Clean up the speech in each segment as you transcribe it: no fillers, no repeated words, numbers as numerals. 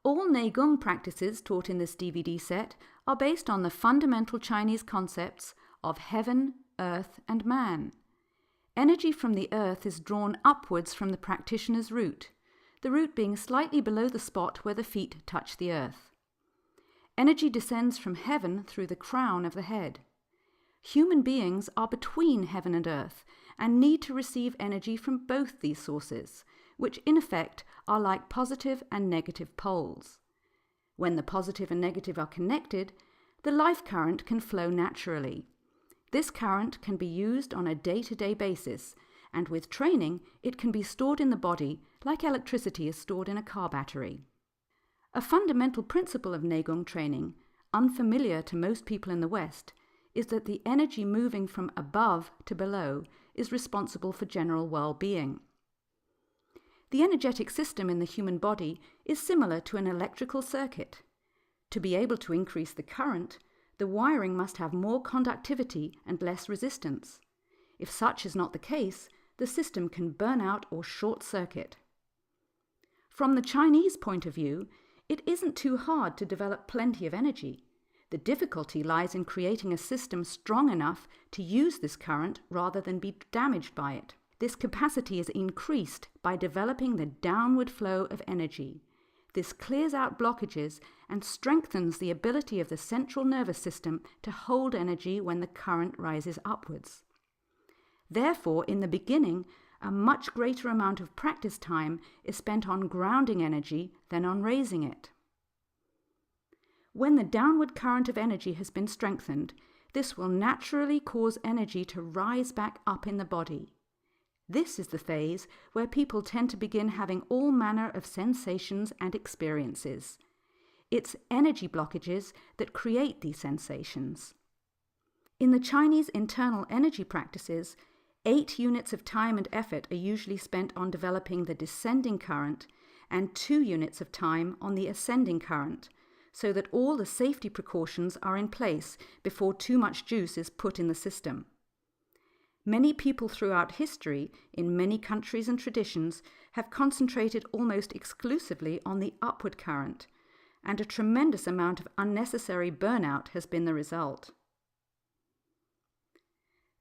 All Neigong practices taught in this DVD set are based on the fundamental Chinese concepts of heaven, earth, and man. Energy from the earth is drawn upwards from the practitioner's root, the root being slightly below the spot where the feet touch the earth. Energy descends from heaven through the crown of the head. Human beings are between heaven and earth and need to receive energy from both these sources, which in effect are like positive and negative poles. When the positive and negative are connected, the life current can flow naturally. This current can be used on a day-to-day basis, and with training, it can be stored in the body like electricity is stored in a car battery. A fundamental principle of Neigong training, unfamiliar to most people in the West, is that the energy moving from above to below is responsible for general well-being. The energetic system in the human body is similar to an electrical circuit. To be able to increase the current, the wiring must have more conductivity and less resistance. If such is not the case, the system can burn out or short-circuit. From the Chinese point of view, it isn't too hard to develop plenty of energy. The difficulty lies in creating a system strong enough to use this current rather than be damaged by it. This capacity is increased by developing the downward flow of energy. This clears out blockages and strengthens the ability of the central nervous system to hold energy when the current rises upwards. Therefore, in the beginning, a much greater amount of practice time is spent on grounding energy than on raising it. When the downward current of energy has been strengthened, this will naturally cause energy to rise back up in the body. This is the phase where people tend to begin having all manner of sensations and experiences. It's energy blockages that create these sensations. In the Chinese internal energy practices, 8 units of time and effort are usually spent on developing the descending current and 2 units of time on the ascending current, so that all the safety precautions are in place before too much juice is put in the system. Many people throughout history, in many countries and traditions, have concentrated almost exclusively on the upward current, and a tremendous amount of unnecessary burnout has been the result.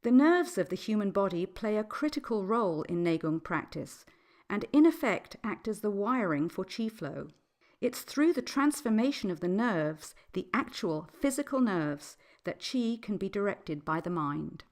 The nerves of the human body play a critical role in Neigong practice, and in effect act as the wiring for qi flow. It's through the transformation of the nerves, the actual physical nerves, that qi can be directed by the mind.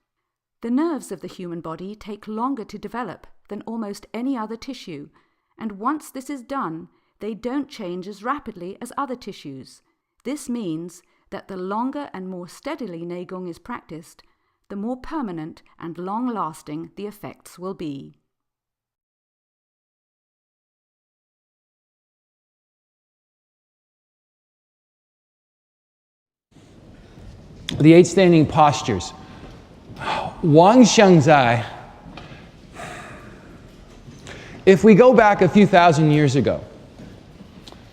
The nerves of the human body take longer to develop than almost any other tissue, and once this is done, they don't change as rapidly as other tissues. This means that the longer and more steadily Neigong is practiced, the more permanent and long-lasting the effects will be. The 8 standing postures. Wang Xiangzai, if we go back a few thousand years ago,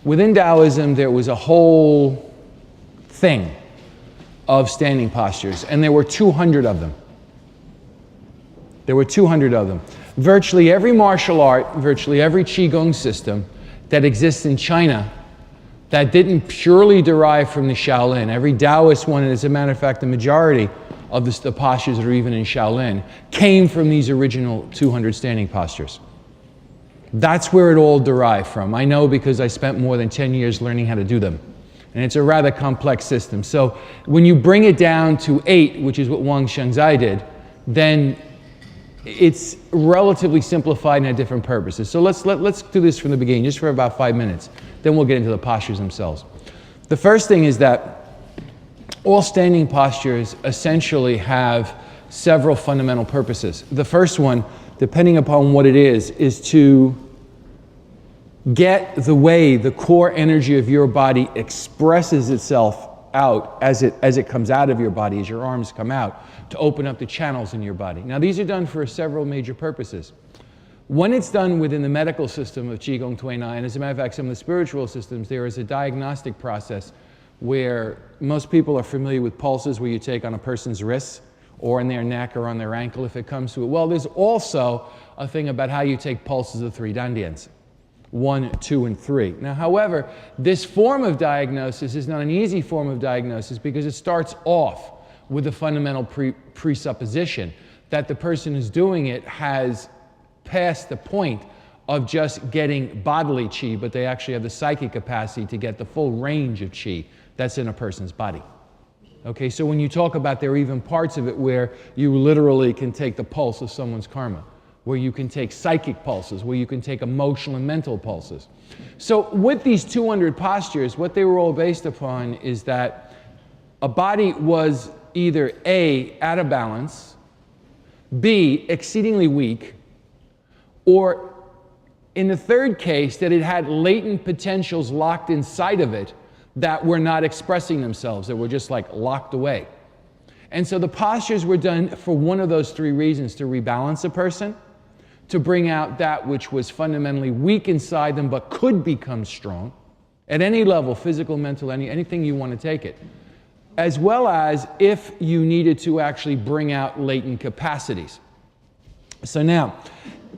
within Taoism there was a whole thing of standing postures, and there were 200 of them. There were 200 of them. Virtually every martial art, virtually every Qigong system that exists in China that didn't purely derive from the Shaolin, every Taoist one, and as a matter of fact, the majority of the postures that are even in Shaolin came from these original 200 standing postures. That's where it all derived from. I know because I spent more than 10 years learning how to do them. And it's a rather complex system. So when you bring it down to 8, which is what Wang Xiangzai did, then it's relatively simplified and had different purposes. So let's do this from the beginning, just for about 5 minutes. Then we'll get into the postures themselves. The first thing is that all standing postures essentially have several fundamental purposes. The first one, depending upon what it is to get the way the core energy of your body expresses itself out as it comes out of your body, as your arms come out, to open up the channels in your body. Now these are done for several major purposes. When it's done within the medical system of Qigong Tuinai, and as a matter of fact some of the spiritual systems, there is a diagnostic process where most people are familiar with pulses, where you take on a person's wrists or in their neck or on their ankle if it comes to it. Well, there's also a thing about how you take pulses of 3 dandians, 1, 2, and 3. Now, however, this form of diagnosis is not an easy form of diagnosis because it starts off with the fundamental presupposition that the person who's doing it has passed the point of just getting bodily chi, but they actually have the psychic capacity to get the full range of chi that's in a person's body. Okay, so when you talk about, there are even parts of it where you literally can take the pulse of someone's karma, where you can take psychic pulses, where you can take emotional and mental pulses. So with these 200 postures, what they were all based upon is that a body was either A, out of balance, B, exceedingly weak, or in the third case, that it had latent potentials locked inside of it that were not expressing themselves, that were just like locked away. And so the postures were done for one of those three reasons: to rebalance a person, to bring out that which was fundamentally weak inside them but could become strong at any level, physical, mental, anything you want to take it, as well as if you needed to actually bring out latent capacities. So now,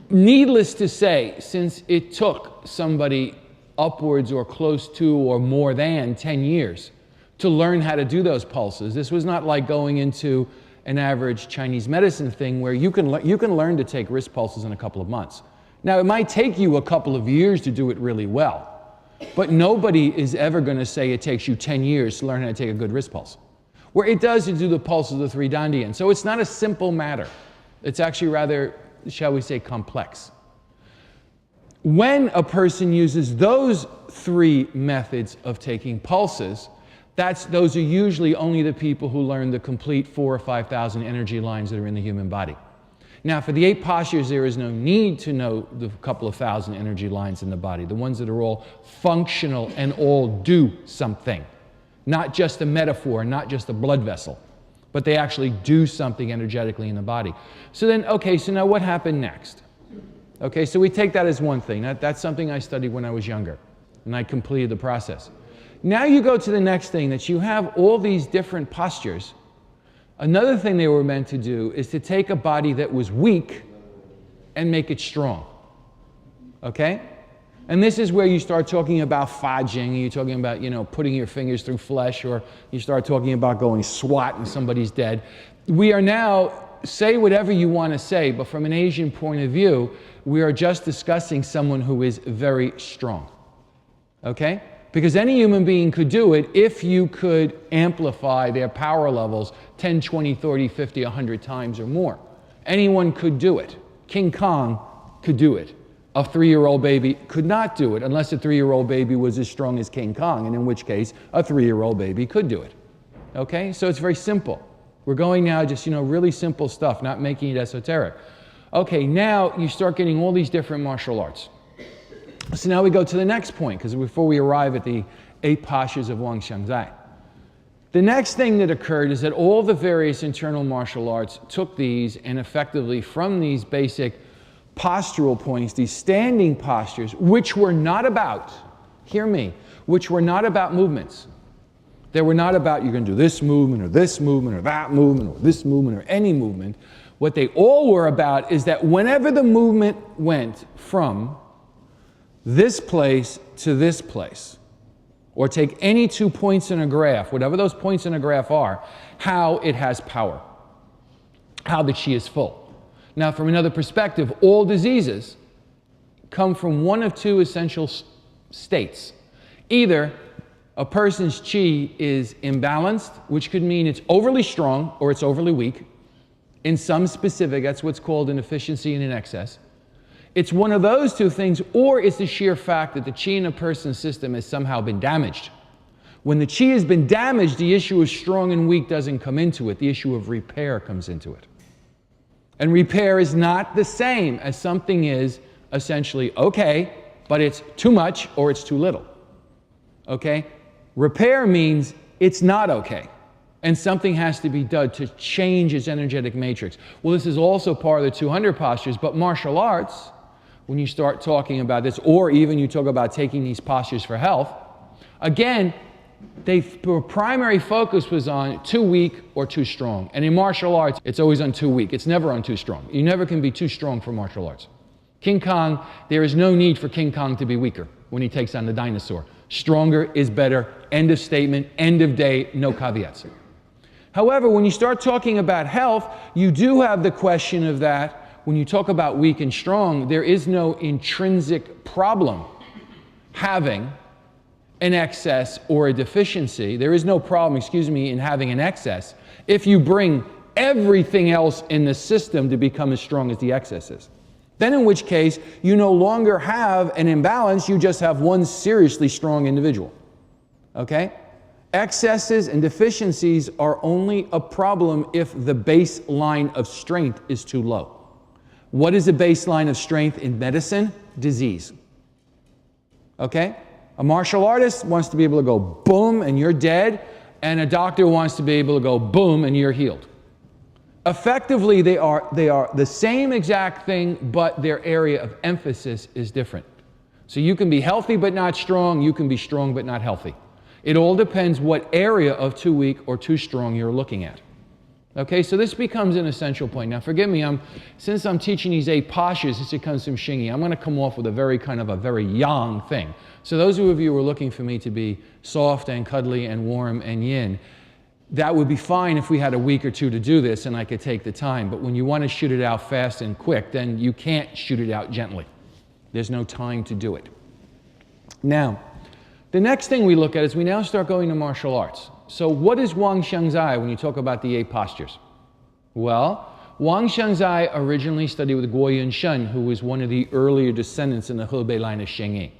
needless to say, since it took somebody upwards or close to or more than 10 years to learn how to do those pulses, this was not like going into an average Chinese medicine thing where you can learn to take wrist pulses in a couple of months. Now, it might take you a couple of years to do it really well, but nobody is ever going to say it takes you 10 years to learn how to take a good wrist pulse. Where it does, you do the pulse of the three dantian. So it's not a simple matter. It's actually rather, shall we say, complex. When a person uses those three methods of taking pulses, those are usually only the people who learn the complete 4,000 or 5,000 energy lines that are in the human body. Now, for the 8 postures, there is no need to know the couple of thousand energy lines in the body, the ones that are all functional and all do something. Not just a metaphor, not just a blood vessel, but they actually do something energetically in the body. So then, okay, so now what happened next? Okay, so we take that as one thing. That's something I studied when I was younger, and I completed the process. Now you go to the next thing, that you have all these different postures. Another thing they were meant to do is to take a body that was weak and make it strong. Okay? And this is where you start talking about fajing, you're talking about, putting your fingers through flesh, or you start talking about going SWAT and somebody's dead. We are now, say whatever you want to say, but from an Asian point of view, we are just discussing someone who is very strong. Okay? Because any human being could do it if you could amplify their power levels 10, 20, 30, 50, 100 times or more. Anyone could do it. King Kong could do it. A 3-year-old baby could not do it unless a 3-year-old baby was as strong as King Kong, and in which case a 3-year-old baby could do it. Okay? So it's very simple. We're going now just, really simple stuff, not making it esoteric. Okay, now you start getting all these different martial arts. So now we go to the next point, because before we arrive at the 8 postures of Wang Xiangzai. The next thing that occurred is that all the various internal martial arts took these and effectively from these basic postural points, these standing postures, which were not about, hear me, which were not about movements. They were not about you're going to do this movement or this movement or that movement or this movement or any movement. What they all were about is that whenever the movement went from this place to this place, or take any 2 points in a graph, whatever those points in a graph are, how it has power, how the chi is full. Now, from another perspective, all diseases come from one of two essential states. Either a person's chi is imbalanced, which could mean it's overly strong or it's overly weak. In some specific, that's what's called an efficiency and an excess. It's one of those two things, or it's the sheer fact that the chi in a person's system has somehow been damaged. When the chi has been damaged, the issue of strong and weak doesn't come into it. The issue of repair comes into it. And repair is not the same as something is essentially okay, but it's too much or it's too little. Okay? Repair means it's not okay. And something has to be done to change its energetic matrix. Well, this is also part of the 200 postures, but martial arts, when you start talking about this, or even you talk about taking these postures for health, again, their primary focus was on too weak or too strong. And in martial arts, it's always on too weak. It's never on too strong. You never can be too strong for martial arts. King Kong, there is no need for King Kong to be weaker when he takes on the dinosaur. Stronger is better. End of statement, end of day, no caveats. However, when you start talking about health, you do have the question of that. When you talk about weak and strong, there is no intrinsic problem having an excess or a deficiency. There is no problem, in having an excess if you bring everything else in the system to become as strong as the excess is. Then in which case, you no longer have an imbalance, you just have one seriously strong individual. Okay? Excesses and deficiencies are only a problem if the baseline of strength is too low. What is the baseline of strength in medicine? Disease. Okay? A martial artist wants to be able to go boom and you're dead, and a doctor wants to be able to go boom and you're healed. Effectively, they are the same exact thing, but their area of emphasis is different. So you can be healthy but not strong, you can be strong but not healthy. It all depends what area of too weak or too strong you're looking at. Okay, so this becomes an essential point. Now forgive me, since I'm teaching these 8 postures, this comes from Xingyi, I'm going to come off with a very yang thing. So those of you who are looking for me to be soft and cuddly and warm and yin, that would be fine if we had a week or two to do this and I could take the time. But when you want to shoot it out fast and quick, then you can't shoot it out gently. There's no time to do it. Now, the next thing we look at is we now start going to martial arts. So what is Wang Xiangzai when you talk about the 8 postures? Well, Wang Xiangzai originally studied with Guo Yunshen, who was one of the earlier descendants in the Hebei line of Xingyi.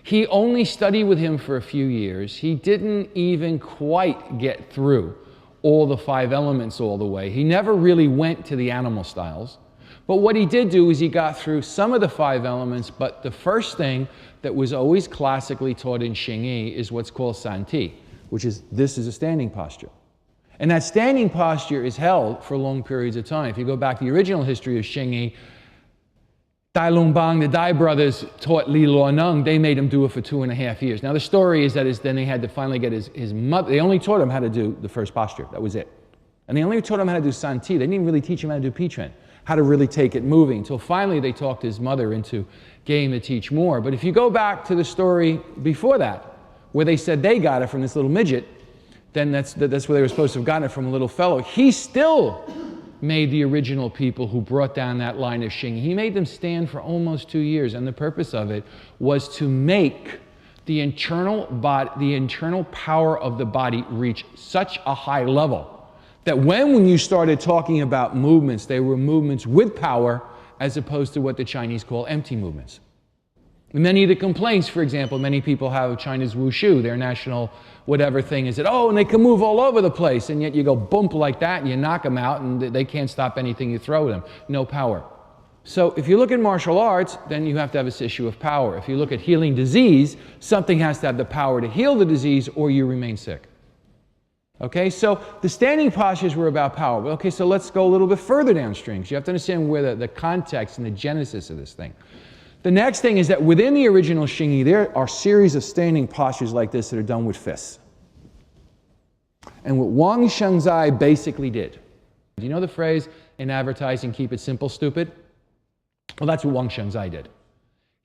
He only studied with him for a few years. He didn't even quite get through all the 5 elements all the way. He never really went to the animal styles. But what he did do is he got through some of the 5 elements, but the first thing that was always classically taught in Xingyi is what's called Santi, which is, this is a standing posture. And that standing posture is held for long periods of time. If you go back to the original history of Xingyi, Dai Lungbang, the Dai brothers taught Li Luoneng. They made him do it for 2.5 years. Now the story is that then they had to finally get his mother. They only taught him how to do the first posture. That was it. And they only taught him how to do Santi. They didn't even really teach him how to do Pitren, how to really take it moving, until finally they talked his mother into getting to teach more. But if you go back to the story before that, where they said they got it from this little midget, then that's where they were supposed to have gotten it from, a little fellow. He still made the original people who brought down that line of Xingyi. He made them stand for almost 2 years, and the purpose of it was to make the internal power of the body reach such a high level that when you started talking about movements, they were movements with power as opposed to what the Chinese call empty movements. Many of the complaints, for example, many people have China's wushu, their national whatever thing is that, oh, and they can move all over the place, and yet you go bump like that and you knock them out and they can't stop anything you throw at them. No power. So if you look at martial arts, then you have to have this issue of power. If you look at healing disease, something has to have the power to heal the disease or you remain sick. Okay, so the standing postures were about power. Okay, so let's go a little bit further downstream. So you have to understand where the context and the genesis of this thing. The next thing is that within the original Xingyi, there are series of standing postures like this that are done with fists. And what Wang Xiangzai basically did, do you know the phrase in advertising, keep it simple, stupid? Well, that's what Wang Xiangzai did.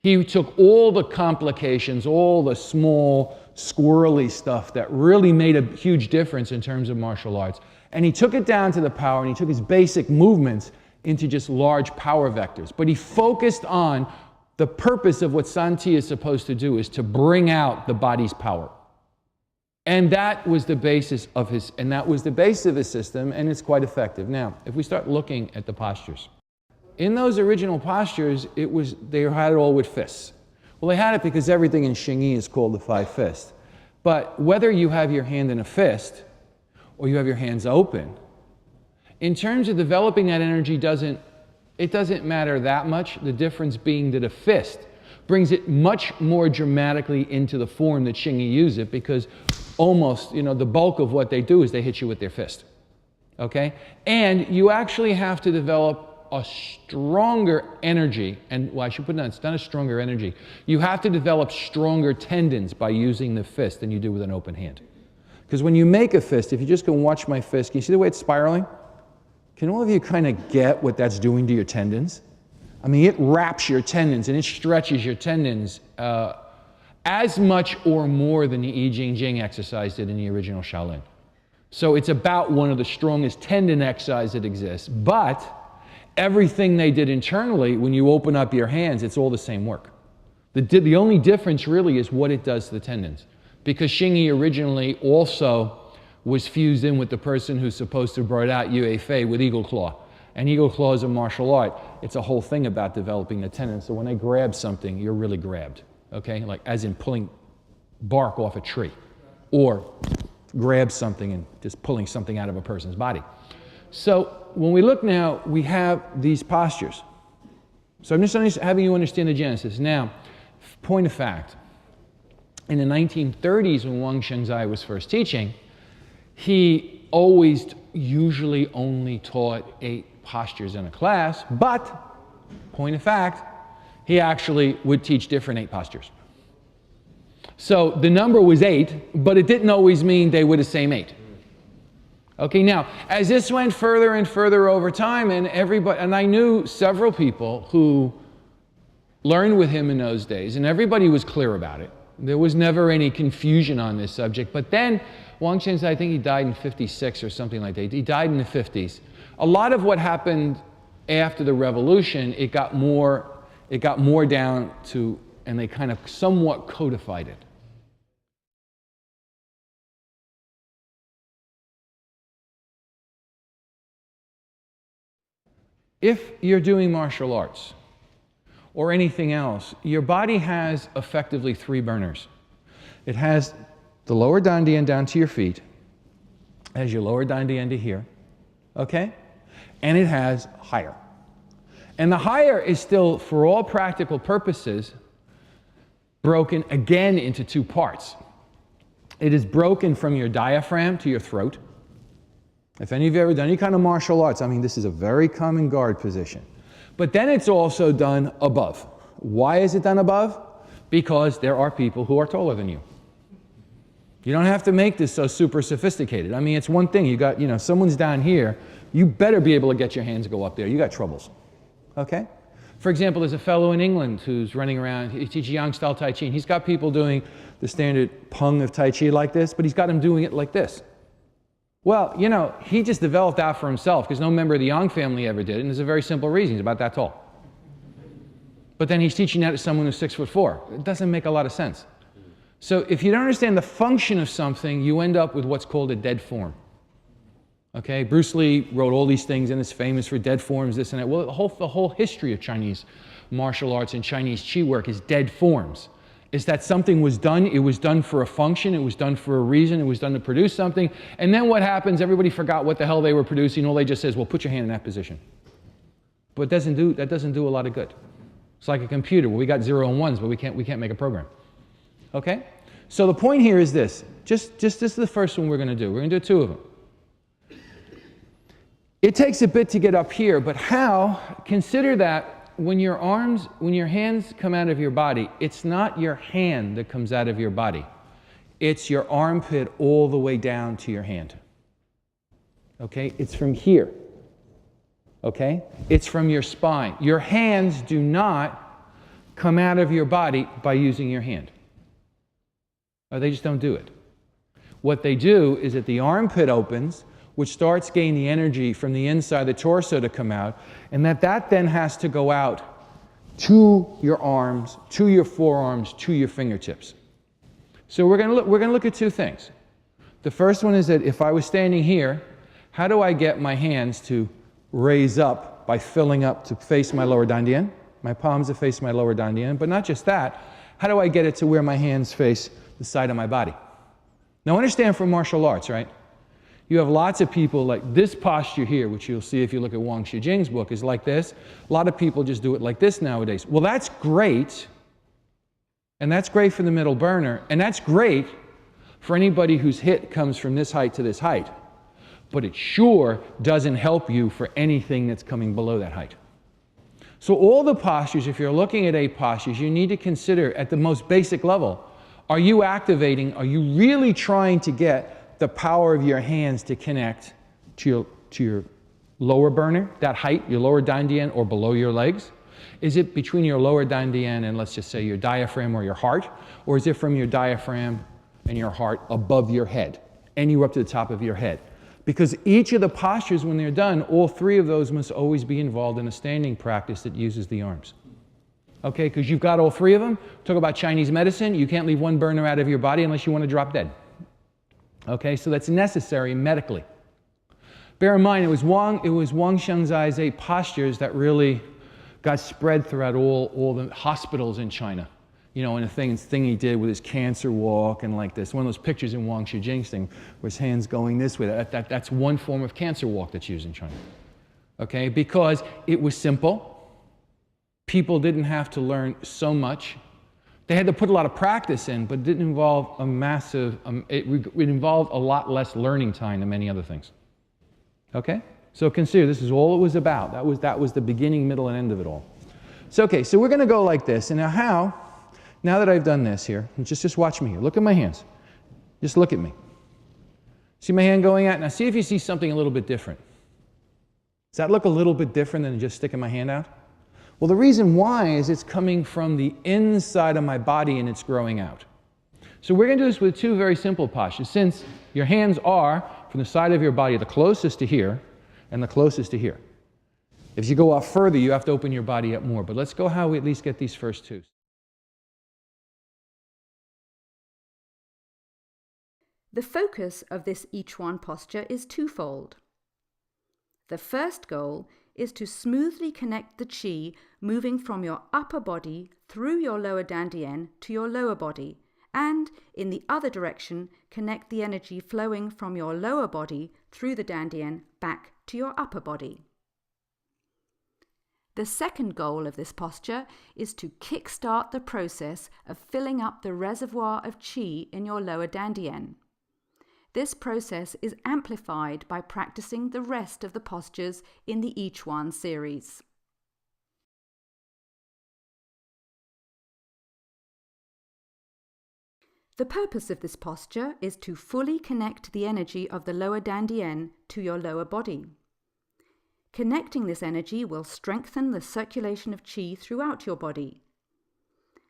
He took all the complications, all the small, squirrely stuff that really made a huge difference in terms of martial arts, and he took it down to the power, and he took his basic movements into just large power vectors. But he focused on the purpose of what Santi is supposed to do, is to bring out the body's power. And that was the basis of his system, and it's quite effective. Now, if we start looking at the postures, in those original postures, they had it all with fists. Well, they had it because everything in Xingyi is called the 5 fists. But whether you have your hand in a fist or you have your hands open, in terms of developing that energy, it doesn't matter that much. The difference being that a fist brings it much more dramatically into the form that Xingyi use it, because almost, the bulk of what they do is they hit you with their fist. Okay? And you actually have to develop a stronger energy, and well, I should put it on, it's not a stronger energy. You have to develop stronger tendons by using the fist than you do with an open hand. Because when you make a fist, if you just go and watch my fist, can you see the way it's spiraling? Can all of you kind of get what that's doing to your tendons? I mean, it wraps your tendons and it stretches your tendons as much or more than the I Ching Jing exercise did in the original Shaolin. So it's about one of the strongest tendon exercises that exists. But everything they did internally, when you open up your hands, it's all the same work. The only difference really is what it does to the tendons. Because Xing Yi originally also was fused in with the person who's supposed to have brought out Yue Fei with Eagle Claw. And Eagle Claw is a martial art. It's a whole thing about developing the tendons. So when they grab something, you're really grabbed. Okay? Like as in pulling bark off a tree. Or grab something and just pulling something out of a person's body. So when we look now, we have these postures. So I'm just having you understand the genesis. Now, point of fact, in the 1930s when Wang Shengzai was first teaching, he always usually only taught 8 postures in a class, but, point of fact, he actually would teach different 8 postures. So the number was 8, but it didn't always mean they were the same 8. Okay, now, as this went further and further over time, and I knew several people who learned with him in those days, and everybody was clear about it. There was never any confusion on this subject. But then, Wang Shengzai, I think he died in 56 or something like that. He died in the 50s. A lot of what happened after the revolution, it got more down to, and they kind of somewhat codified it. If you're doing martial arts or anything else, your body has effectively 3 burners. It has the lower dantian down to your feet, it has your lower dantian to here, okay? And it has higher. And the higher is still, for all practical purposes, broken again into 2 parts. It is broken from your diaphragm to your throat. If any of you have ever done any kind of martial arts, I mean, this is a very common guard position. But then it's also done above. Why is it done above? Because there are people who are taller than you. You don't have to make this so super sophisticated. I mean, it's one thing. You got, someone's down here. You better be able to get your hands to go up there. You got troubles. Okay? For example, there's a fellow in England who's running around. He teaches Yang-style Tai Chi. And he's got people doing the standard pung of Tai Chi like this, but he's got them doing it like this. Well, he just developed that for himself because no member of the Yang family ever did, and there's a very simple reason. He's about that tall. But then he's teaching that to someone who's 6'4". It doesn't make a lot of sense. So if you don't understand the function of something, you end up with what's called a dead form. Okay, Bruce Lee wrote all these things and is famous for dead forms, this and that. Well, the whole history of Chinese martial arts and Chinese Qi work is dead forms. Is that something was done, it was done for a function, it was done for a reason, it was done to produce something, and then what happens, everybody forgot what the hell they were producing, all they just says, well, put your hand in that position. But that doesn't do a lot of good. It's like a computer where we got 0 and 1s, but we can't make a program. Okay? So the point here is this. Just this is the first one we're going to do. We're going to do 2 of them. It takes a bit to get up here, but how? Consider that when your hands come out of your body, it's not your hand that comes out of your body. It's your armpit all the way down to your hand. Okay? It's from here. Okay? It's from your spine. Your hands do not come out of your body by using your hand. Or they just don't do it. What they do is that the armpit opens, which starts gaining the energy from the inside of the torso to come out, and that then has to go out to your arms, to your forearms, to your fingertips. So we're going to look at 2 things. The first one is that if I was standing here, how do I get my hands to raise up by filling up to face my lower dantian? My palms to face my lower dantian, but not just that. How do I get it to where my hands face the side of my body? Now understand from martial arts, right? You have lots of people like this posture here, which you'll see if you look at Wang Shijing's book, is like this. A lot of people just do it like this nowadays. Well, that's great. And that's great for the middle burner. And that's great for anybody whose hit comes from this height to this height. But it sure doesn't help you for anything that's coming below that height. So all the postures, if you're looking at 8 postures, you need to consider at the most basic level, are you activating, are you really trying to get the power of your hands to connect to your lower burner, that height, your lower dantian, or below your legs? Is it between your lower dantian and, let's just say, your diaphragm or your heart? Or is it from your diaphragm and your heart above your head, and you up to the top of your head? Because each of the postures, when they're done, all three of those must always be involved in a standing practice that uses the arms. Okay, because you've got all three of them. Talk about Chinese medicine. You can't leave one burner out of your body unless you want to drop dead. Okay, so that's necessary medically. Bear in mind, it was Wang Xiangzai's 8 postures that really got spread throughout all the hospitals in China. You know, and the thing he did with his cancer walk and like this. One of those pictures in Wang Shijing's thing where his hands going this way. That's one form of cancer walk that's used in China. Okay, because it was simple. People didn't have to learn so much. They had to put a lot of practice in, but it didn't involve a massive, it involved a lot less learning time than many other things. Okay? So consider, this is all it was about. That was the beginning, middle, and end of it all. So, okay, so we're going to go like this. And now that I've done this here, just watch me here. Look at my hands. Just look at me. See my hand going out? Now see if you see something a little bit different. Does that look a little bit different than just sticking my hand out? Well, the reason why is it's coming from the inside of my body and it's growing out. So we're going to do this with 2 very simple postures. Since your hands are from the side of your body the closest to here and the closest to here. If you go off further, you have to open your body up more. But let's go how we at least get these first 2. The focus of this Yichuan posture is twofold. The first goal is to smoothly connect the qi moving from your upper body through your lower dantian to your lower body, and in the other direction, connect the energy flowing from your lower body through the dantian back to your upper body. The second goal of this posture is to kickstart the process of filling up the reservoir of qi in your lower dantian. This process is amplified by practicing the rest of the postures in the Yichuan series. The purpose of this posture is to fully connect the energy of the lower dantian to your lower body. Connecting this energy will strengthen the circulation of qi throughout your body.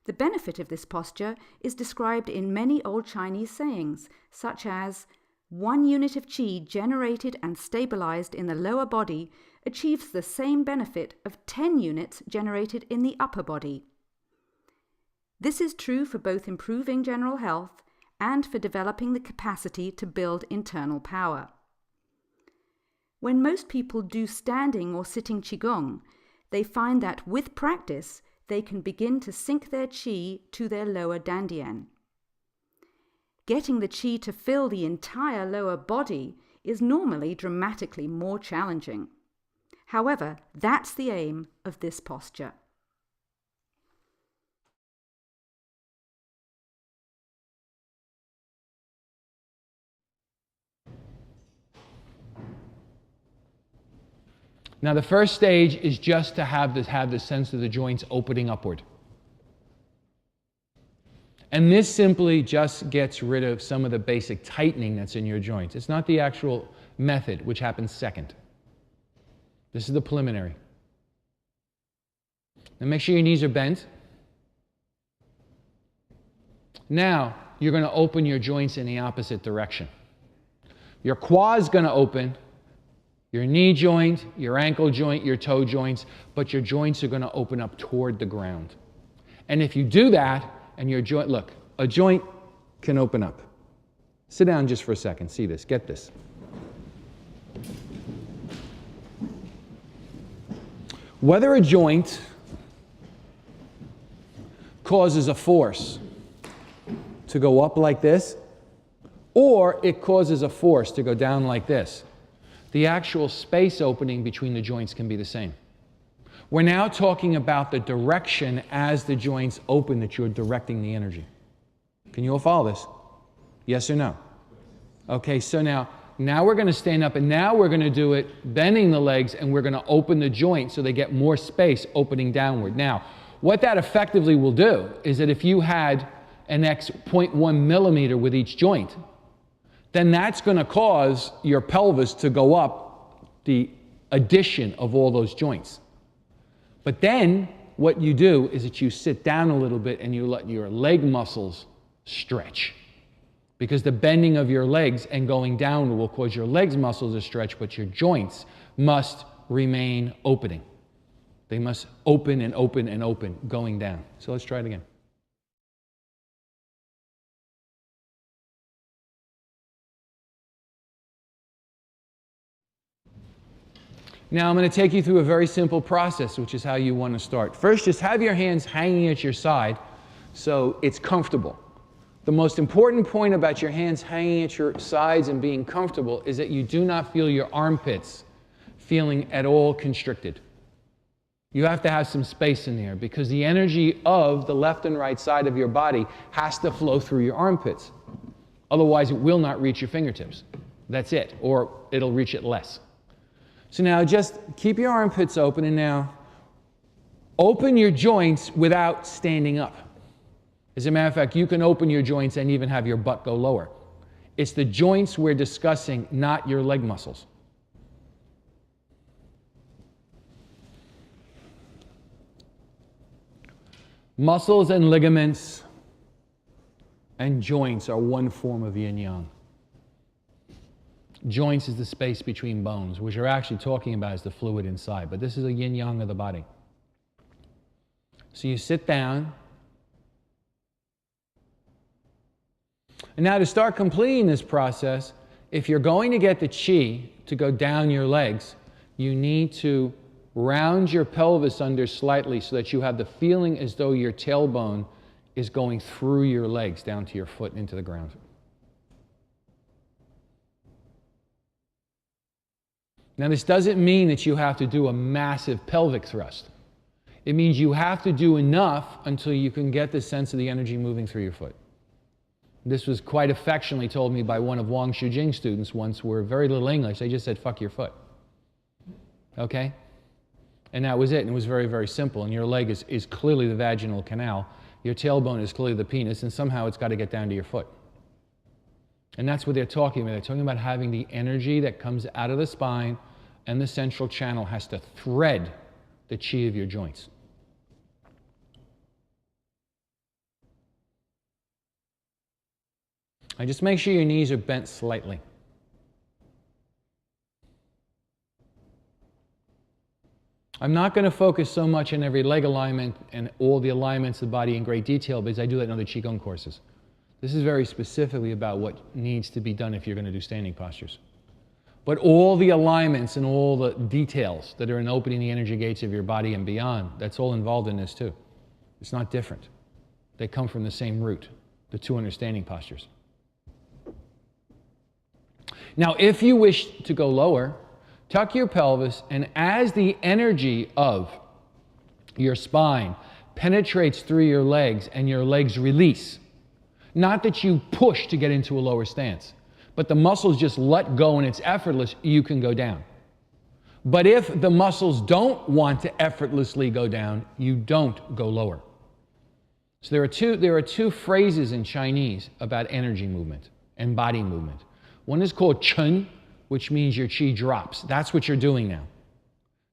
The benefit of this posture is described in many old Chinese sayings, such as, 1 unit of qi generated and stabilized in the lower body achieves the same benefit of 10 units generated in the upper body. This is true for both improving general health and for developing the capacity to build internal power. When most people do standing or sitting qigong, they find that with practice, they can begin to sink their qi to their lower dantian. Getting the qi to fill the entire lower body is normally dramatically more challenging. However, that's the aim of this posture. Now the first stage is just to have the sense of the joints opening upward. And this simply just gets rid of some of the basic tightening that's in your joints. It's not the actual method, which happens second. This is the preliminary. Now make sure your knees are bent. Now you're going to open your joints in the opposite direction. Your quad's going to open, your knee joint, your ankle joint, your toe joints, but your joints are going to open up toward the ground. And if you do that, and your joint, look, a joint can open up. Sit down just for a second, see this, get this. Whether a joint causes a force to go up like this, or it causes a force to go down like this, the actual space opening between the joints can be the same. We're now talking about the direction as the joints open that you're directing the energy. Can you all follow this? Yes or no? Okay, so now we're going to stand up, and now we're going to do it bending the legs, and we're going to open the joints so they get more space opening downward. Now, what that effectively will do is that if you had an X 0.1 millimeter with each joint, then that's going to cause your pelvis to go up the addition of all those joints. But then what you do is that you sit down a little bit and you let your leg muscles stretch. Because the bending of your legs and going down will cause your legs muscles to stretch, but your joints must remain opening. They must open and open and open, going down. So let's try it again. Now I'm going to take you through a very simple process, which is how you want to start. First, just have your hands hanging at your side so it's comfortable. The most important point about your hands hanging at your sides and being comfortable is that you do not feel your armpits feeling at all constricted. You have to have some space in there because the energy of the left and right side of your body has to flow through your armpits. Otherwise, it will not reach your fingertips. That's it, or it'll reach it less. So now just keep your armpits open, and now open your joints without standing up. As a matter of fact, you can open your joints and even have your butt go lower. It's the joints we're discussing, not your leg muscles. Muscles and ligaments and joints are one form of yin-yang. Joints is the space between bones, which we're actually talking about as the fluid inside, but this is a yin-yang of the body. So you sit down. And now to start completing this process, if you're going to get the chi to go down your legs, you need to round your pelvis under slightly so that you have the feeling as though your tailbone is going through your legs down to your foot into the ground. Now, this doesn't mean that you have to do a massive pelvic thrust. It means you have to do enough until you can get the sense of the energy moving through your foot. This was quite affectionately told me by one of Wang Shujing's students once, where very little English, they just said, fuck your foot. Okay? And that was it, and it was very, very simple. And your leg is clearly the vaginal canal, your tailbone is clearly the penis, and somehow it's got to get down to your foot. And that's what they're talking about. They're talking about having the energy that comes out of the spine, and the central channel has to thread the chi of your joints. And just make sure your knees are bent slightly. I'm not going to focus so much on every leg alignment and all the alignments of the body in great detail, because I do that in other Qigong courses. This is very specifically about what needs to be done if you're going to do standing postures. But all the alignments and all the details that are in opening the energy gates of your body and beyond, that's all involved in this too. It's not different. They come from the same root, the two understanding postures. Now, if you wish to go lower, tuck your pelvis, and as the energy of your spine penetrates through your legs and your legs release, not that you push to get into a lower stance, but the muscles just let go and it's effortless, you can go down. But if the muscles don't want to effortlessly go down, you don't go lower. So there are two phrases in Chinese about energy movement and body movement. One is called Chen, which means your chi drops. That's what you're doing now.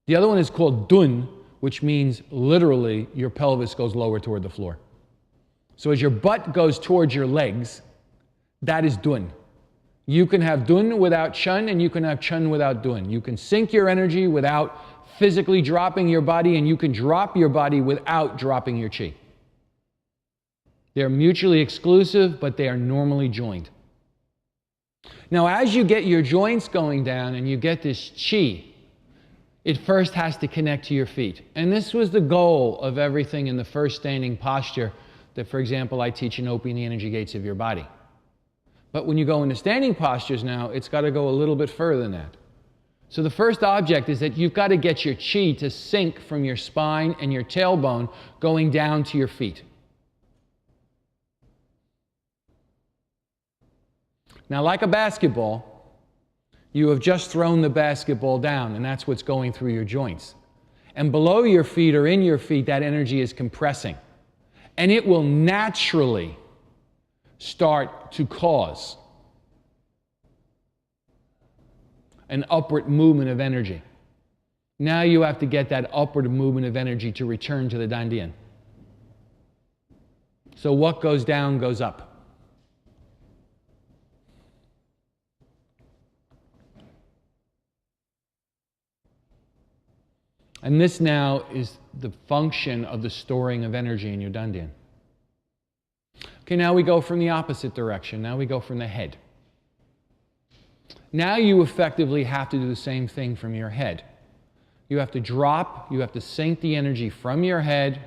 The other one is called Dun, which means literally your pelvis goes lower toward the floor. So as your butt goes towards your legs, that is Dun. You can have Dun without Chen, and you can have Chen without Dun. You can sink your energy without physically dropping your body, and you can drop your body without dropping your chi. They're mutually exclusive, but they are normally joined. Now, as you get your joints going down and you get this chi, it first has to connect to your feet. And this was the goal of everything in the first standing posture that, for example, I teach in opening the energy gates of your body. But when you go into standing postures now, it's got to go a little bit further than that. So the first object is that you've got to get your chi to sink from your spine and your tailbone going down to your feet. Now, like a basketball, you have just thrown the basketball down, and that's what's going through your joints. And below your feet or in your feet, that energy is compressing. And it will naturally start to cause an upward movement of energy. Now you have to get that upward movement of energy to return to the Dandian. So what goes down goes up. And this now is the function of the storing of energy in your Dandian. Okay, now we go from the opposite direction. Now we go from the head. Now you effectively have to do the same thing from your head. You have to drop, you have to sink the energy from your head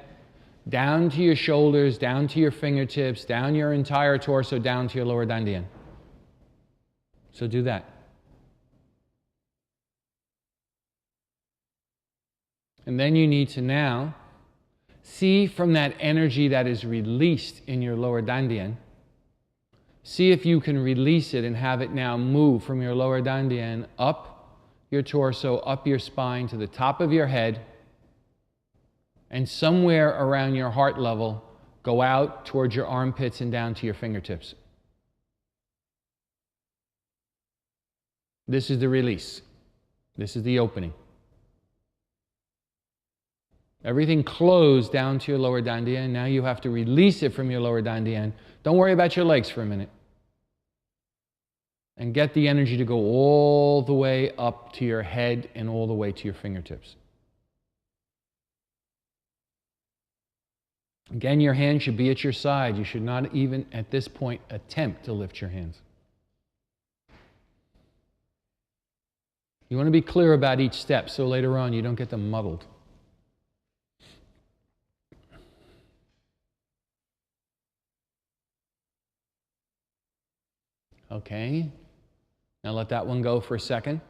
down to your shoulders, down to your fingertips, down your entire torso, down to your lower Dandian. So do that. And then you need to now see from that energy that is released in your lower Dandian, see if you can release it and have it now move from your lower Dandian up your torso, up your spine to the top of your head, and somewhere around your heart level, go out towards your armpits and down to your fingertips. This is the release. This is the opening. Everything closed down to your lower Dandian. Now you have to release it from your lower Dandian. Don't worry about your legs for a minute. And get the energy to go all the way up to your head and all the way to your fingertips. Again, your hand should be at your side. You should not even at this point attempt to lift your hands. You want to be clear about each step so later on you don't get them muddled. Okay, now let that one go for a second.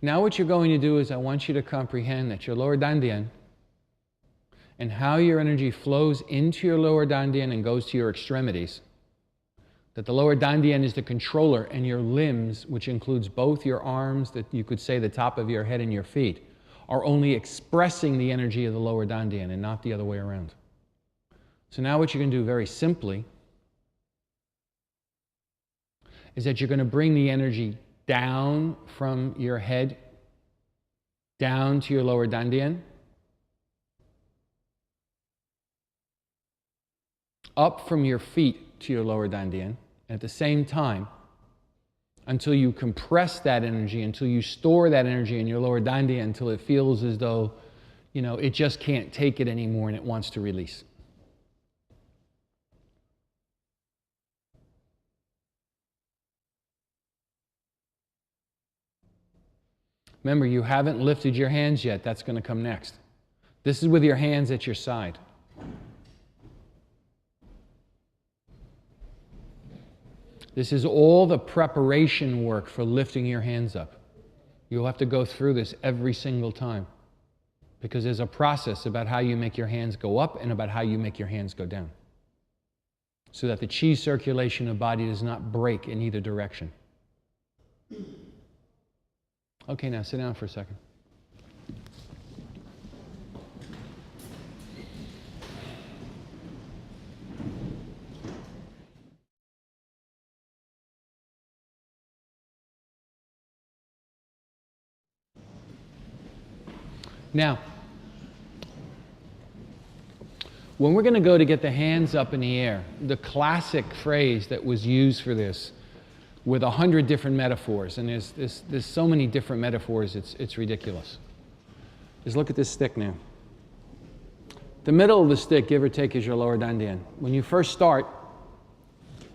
Now what you're going to do is I want you to comprehend that your lower Dandian and how your energy flows into your lower Dandian and goes to your extremities. That the lower Dandian is the controller, and your limbs, which includes both your arms, that you could say the top of your head and your feet, are only expressing the energy of the lower Dandian and not the other way around. So now what you can do very simply is that you're going to bring the energy down from your head, down to your lower Dandian, up from your feet to your lower Dandian, at the same time, until you compress that energy, until you store that energy in your lower Dandian, until it feels as though, it just can't take it anymore and it wants to release. Remember, you haven't lifted your hands yet. That's going to come next. This is with your hands at your side. This is all the preparation work for lifting your hands up. You'll have to go through this every single time because there's a process about how you make your hands go up and about how you make your hands go down so that the chi circulation of the body does not break in either direction. Okay, now sit down for a second. Now, when we're going to go to get the hands up in the air, the classic phrase that was used for this with 100 different metaphors, and there's so many different metaphors, it's ridiculous, is look at this stick now. The middle of the stick, give or take, is your lower Dandian. When you first start,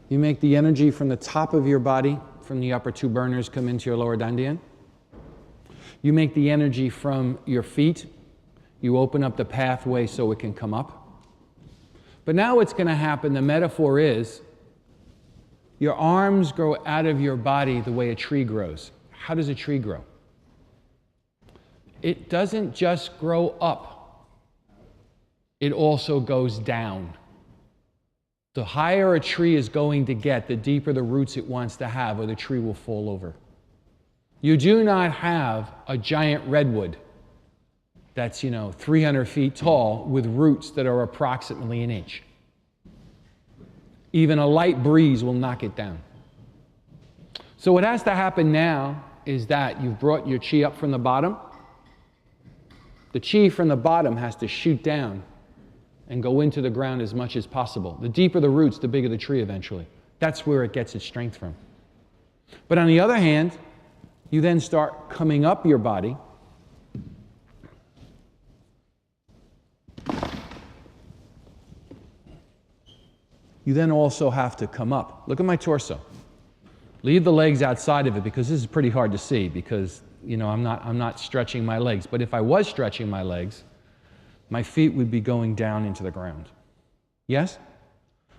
you make the energy from the top of your body, from the upper two burners, come into your lower Dandian. You make the energy from your feet. You open up the pathway so it can come up. But now what's going to happen, the metaphor is, your arms grow out of your body the way a tree grows. How does a tree grow? It doesn't just grow up. It also goes down. The higher a tree is going to get, the deeper the roots it wants to have, or the tree will fall over. You do not have a giant redwood that's, 300 feet tall with roots that are approximately an inch. Even a light breeze will knock it down. So what has to happen now is that you've brought your chi up from the bottom. The chi from the bottom has to shoot down and go into the ground as much as possible. The deeper the roots, the bigger the tree eventually. That's where it gets its strength from. But on the other hand, you then start coming up your body. You then also have to come up. Look at my torso. Leave the legs outside of it because this is pretty hard to see because, I'm not stretching my legs. But if I was stretching my legs, my feet would be going down into the ground. Yes?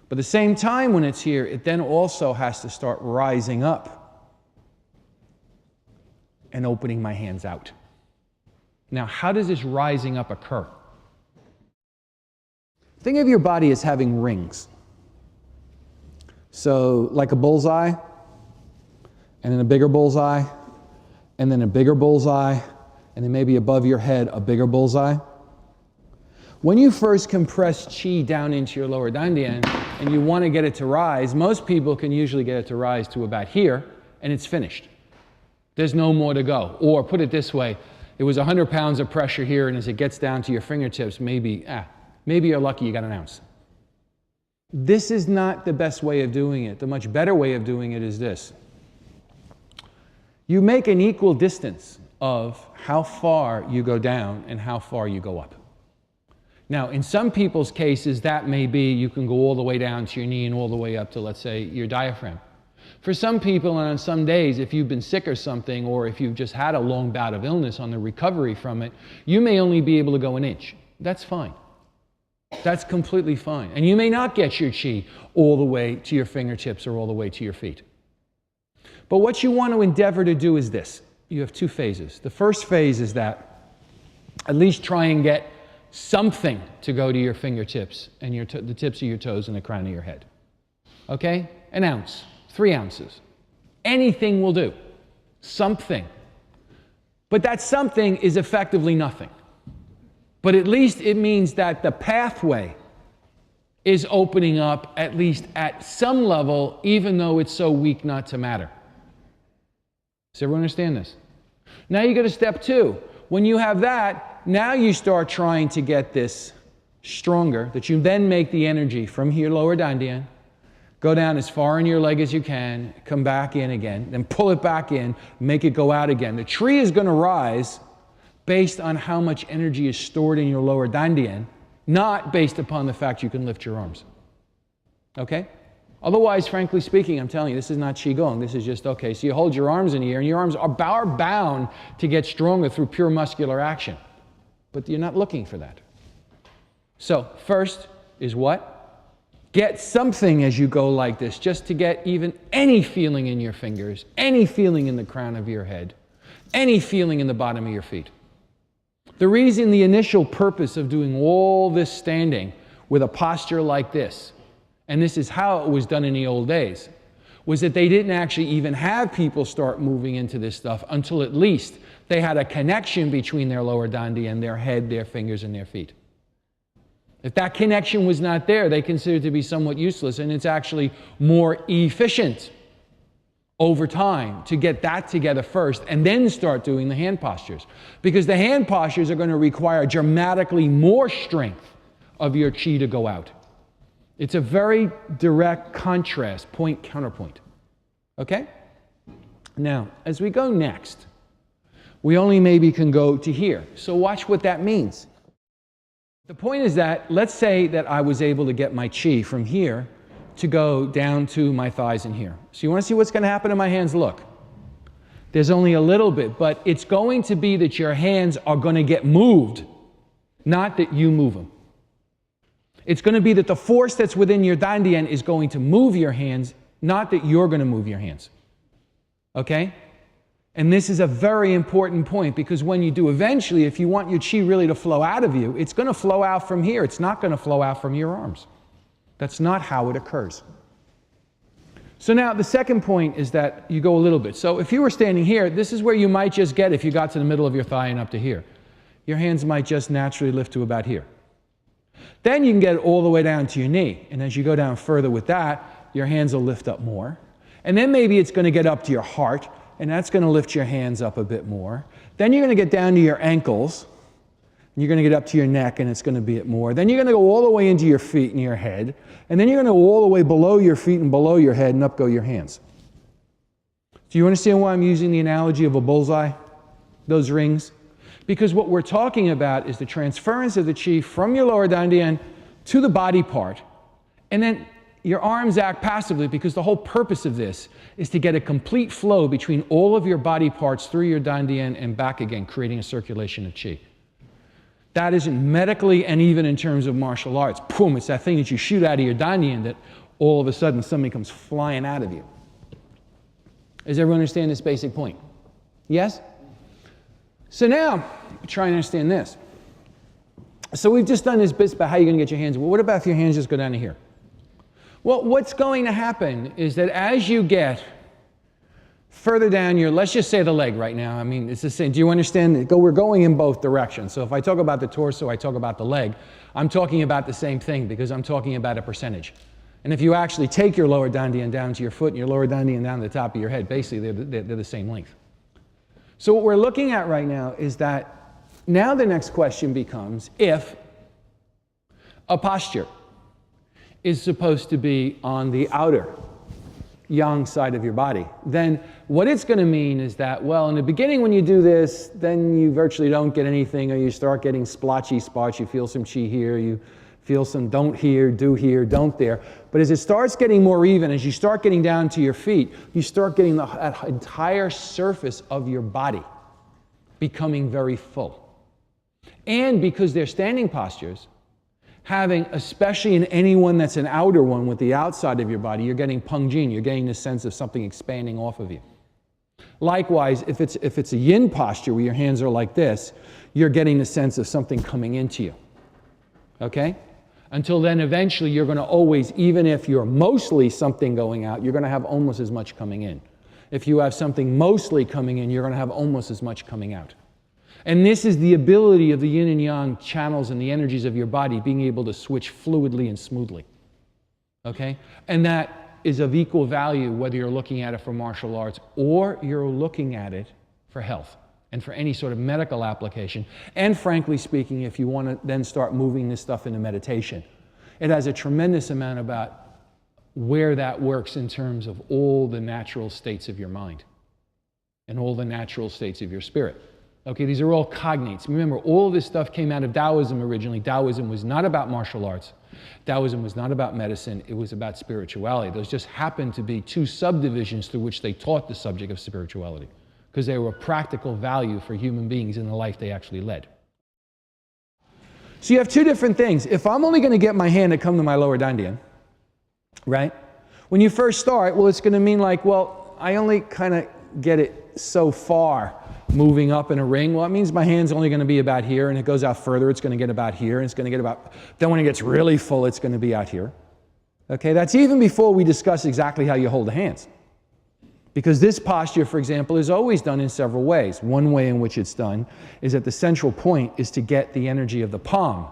But at the same time when it's here, it then also has to start rising up and opening my hands out. Now, how does this rising up occur? Think of your body as having rings. So, like a bullseye, and then a bigger bullseye, and then a bigger bullseye, and then maybe above your head, a bigger bullseye. When you first compress chi down into your lower dantian, and you want to get it to rise, most people can usually get it to rise to about here, and it's finished. There's no more to go. Or put it this way, it was 100 pounds of pressure here, and as it gets down to your fingertips, maybe you're lucky you got an ounce. This is not the best way of doing it. The much better way of doing it is this. You make an equal distance of how far you go down and how far you go up. Now, in some people's cases, that may be you can go all the way down to your knee and all the way up to, let's say, your diaphragm. For some people, and on some days, if you've been sick or something, or if you've just had a long bout of illness on the recovery from it, you may only be able to go an inch. That's fine. That's completely fine. And you may not get your chi all the way to your fingertips or all the way to your feet. But what you want to endeavor to do is this. You have two phases. The first phase is that at least try and get something to go to your fingertips and the tips of your toes and the crown of your head. Okay? An ounce, 3 ounces. Anything will do. Something. But that something is effectively nothing. But at least it means that the pathway is opening up at least at some level, even though it's so weak not to matter. Does everyone understand this? Now you go to step 2. When you have that, now you start trying to get this stronger, that you then make the energy from your lower dantian, go down as far in your leg as you can, come back in again, then pull it back in, make it go out again. The tree is going to rise based on how much energy is stored in your lower dantian, not based upon the fact you can lift your arms. Okay? Otherwise, frankly speaking, I'm telling you, this is not Qigong. This is just, okay, so you hold your arms in the air, and your arms are bound to get stronger through pure muscular action. But you're not looking for that. So, first is what? Get something as you go like this, just to get even any feeling in your fingers, any feeling in the crown of your head, any feeling in the bottom of your feet. The reason, the initial purpose of doing all this standing with a posture like this, and this is how it was done in the old days, was that they didn't actually even have people start moving into this stuff until at least they had a connection between their lower dantian, their head, their fingers, and their feet. If that connection was not there, they considered it to be somewhat useless, and it's actually more efficient over time to get that together first and then start doing the hand postures. Because the hand postures are going to require dramatically more strength of your chi to go out. It's a very direct contrast, point, counterpoint. Okay? Now, as we go next, we only maybe can go to here. So watch what that means. The point is that, let's say that I was able to get my chi from here to go down to my thighs in here. So you want to see what's going to happen to my hands? Look. There's only a little bit, but it's going to be that your hands are going to get moved, not that you move them. It's going to be that the force that's within your dantian is going to move your hands, not that you're going to move your hands. Okay? And this is a very important point, because when you do eventually, if you want your chi really to flow out of you, it's going to flow out from here. It's not going to flow out from your arms. That's not how it occurs. So now the second point is that you go a little bit. So if you were standing here, this is where you might just get if you got to the middle of your thigh and up to here. Your hands might just naturally lift to about here. Then you can get it all the way down to your knee. And as you go down further with that, your hands will lift up more. And then maybe it's going to get up to your heart, and that's going to lift your hands up a bit more. Then you're going to get down to your ankles. And you're going to get up to your neck, and it's going to be more. Then you're going to go all the way into your feet and your head. And then you're going to go all the way below your feet and below your head, and up go your hands. Do you understand why I'm using the analogy of a bullseye? Those rings? Because what we're talking about is the transference of the chi from your lower dantian to the body part. And then your arms act passively, because the whole purpose of this is to get a complete flow between all of your body parts through your dantian and back again, creating a circulation of chi. That isn't medically and even in terms of martial arts. Boom, it's that thing that you shoot out of your dantian that all of a sudden something comes flying out of you. Does everyone understand this basic point? Yes? So now, try and understand this. So we've just done this bit about how you're going to get your hands. Well, what about if your hands just go down to here? Well, what's going to happen is that as you get further down your, let's just say the leg right now. I mean, it's the same. Do you understand? We're going in both directions. So if I talk about the torso, I talk about the leg. I'm talking about the same thing because I'm talking about a percentage. And if you actually take your lower dantian down to your foot and your lower dantian down to the top of your head, basically they're the same length. So what we're looking at right now is that now the next question becomes if a posture is supposed to be on the outer yang side of your body, then what it's going to mean is that, well, in the beginning when you do this, then you virtually don't get anything, or you start getting splotchy spots, you feel some chi here, you feel some don't here, do here, don't there. But as it starts getting more even, as you start getting down to your feet, you start getting that entire surface of your body becoming very full. And because they're standing postures, having, especially in anyone that's an outer one with the outside of your body, you're getting pungjin, you're getting this sense of something expanding off of you. Likewise, if it's a yin posture where your hands are like this, you're getting the sense of something coming into you. Okay? Until then, eventually, you're going to always, even if you're mostly something going out, you're going to have almost as much coming in. If you have something mostly coming in, you're going to have almost as much coming out. And this is the ability of the yin and yang channels and the energies of your body being able to switch fluidly and smoothly. Okay? And that is of equal value whether you're looking at it for martial arts or you're looking at it for health and for any sort of medical application. And frankly speaking, if you want to then start moving this stuff into meditation, it has a tremendous amount about where that works in terms of all the natural states of your mind and all the natural states of your spirit. Okay, these are all cognates. Remember, all of this stuff came out of Taoism originally. Taoism was not about martial arts. Taoism was not about medicine. It was about spirituality. Those just happened to be two subdivisions through which they taught the subject of spirituality, because they were practical value for human beings in the life they actually led. So you have two different things. If I'm only going to get my hand to come to my lower dantian, right? When you first start, well, it's going to mean like, well, I only kind of get it so far moving up in a ring. Well, it means my hand's only going to be about here, and it goes out further, it's going to get about here, and it's going to get about, then when it gets really full, it's going to be out here. Okay, that's even before we discuss exactly how you hold the hands. Because this posture, for example, is always done in several ways. One way in which it's done is that the central point is to get the energy of the palm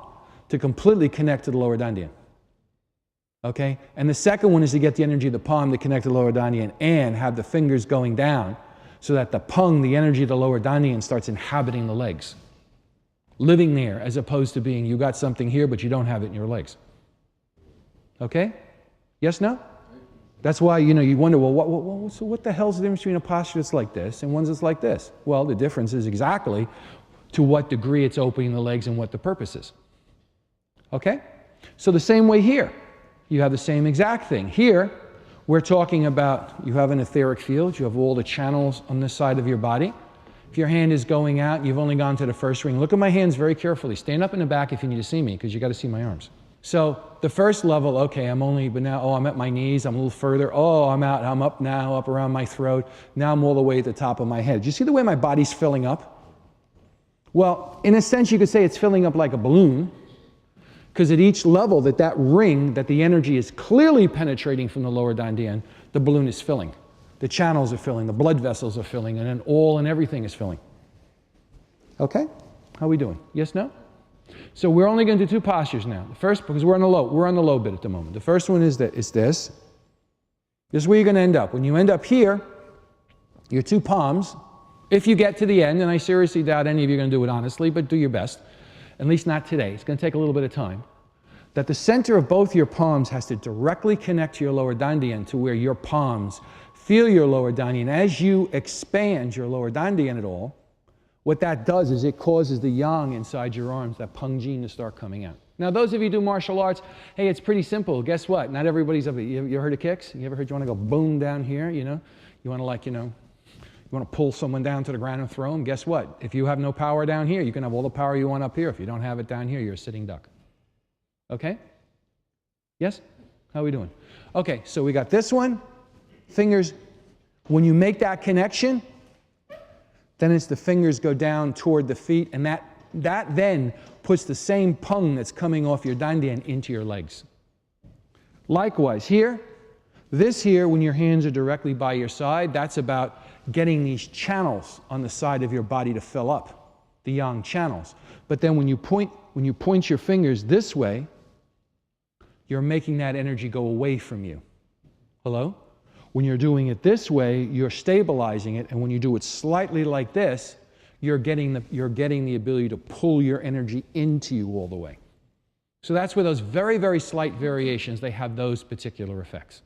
to completely connect to the lower dantian. Okay? And the second one is to get the energy of the palm to connect to the lower dantian and have the fingers going down so that the pung, the energy of the lower dantian, starts inhabiting the legs. Living there, as opposed to being, you got something here, but you don't have it in your legs. Okay? Yes, no? That's why, you wonder, well, so what the hell's the difference between a posture that's like this and one that's like this? Well, the difference is exactly to what degree it's opening the legs and what the purpose is. Okay? So the same way here. You have the same exact thing. Here, we're talking about, you have an etheric field, you have all the channels on this side of your body. If your hand is going out, you've only gone to the first ring. Look at my hands very carefully. Stand up in the back if you need to see me, because you got to see my arms. So the first level, okay, I'm at my knees, I'm a little further. Oh, I'm up now, up around my throat. Now I'm all the way at the top of my head. Do you see the way my body's filling up? Well, in a sense, you could say it's filling up like a balloon, because at each level that ring, that the energy is clearly penetrating from the lower dantian the balloon is filling. The channels are filling, the blood vessels are filling, and then all and everything is filling. Okay? How are we doing? Yes, no? So we're only going to do two postures now. The first, because we're on the low bit at the moment. The first one is this. This is where you're going to end up. When you end up here, your two palms, if you get to the end, and I seriously doubt any of you are going to do it honestly, but do your best. At least not today. It's going to take a little bit of time. That the center of both your palms has to directly connect to your lower dantian, to where your palms feel your lower dantian. As you expand your lower dantian at all, what that does is it causes the yang inside your arms, that peng gene, to start coming out. Now, those of you who do martial arts, hey, it's pretty simple. Guess what? Not everybody's up. You heard of kicks? You ever heard you want to go boom down here, you know? You want to like, you know, you want to pull someone down to the ground and throw them? Guess what? If you have no power down here, you can have all the power you want up here. If you don't have it down here, you're a sitting duck. Okay? Yes? How are we doing? Okay, so we got this one. Fingers, when you make that connection, then it's the fingers go down toward the feet, and that then puts the same peng that's coming off your dantian into your legs. Likewise, here, this here, when your hands are directly by your side, that's about getting these channels on the side of your body to fill up, the yang channels. But then when you point your fingers this way, you're making that energy go away from you. Hello? When you're doing it this way, you're stabilizing it, and when you do it slightly like this, you're getting the ability to pull your energy into you all the way. So that's where those very, very slight variations, they have those particular effects.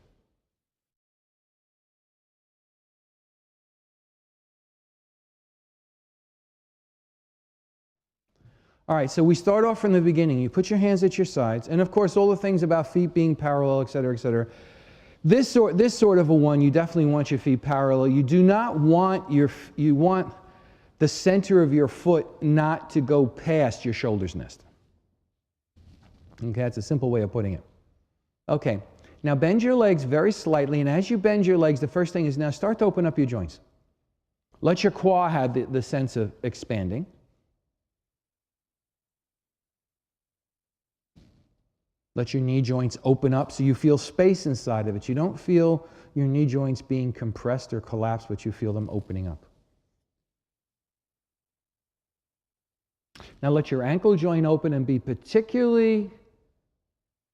All right, so we start off from the beginning. You put your hands at your sides, and of course all the things about feet being parallel, et cetera, et cetera. This sort of a one, you definitely want your feet parallel. You do not want you want the center of your foot not to go past your shoulder's nest. Okay, that's a simple way of putting it. Okay, now bend your legs very slightly, and as you bend your legs, the first thing is now start to open up your joints. Let your quad have the sense of expanding. Let your knee joints open up so you feel space inside of it. You don't feel your knee joints being compressed or collapsed, but you feel them opening up. Now let your ankle joint open and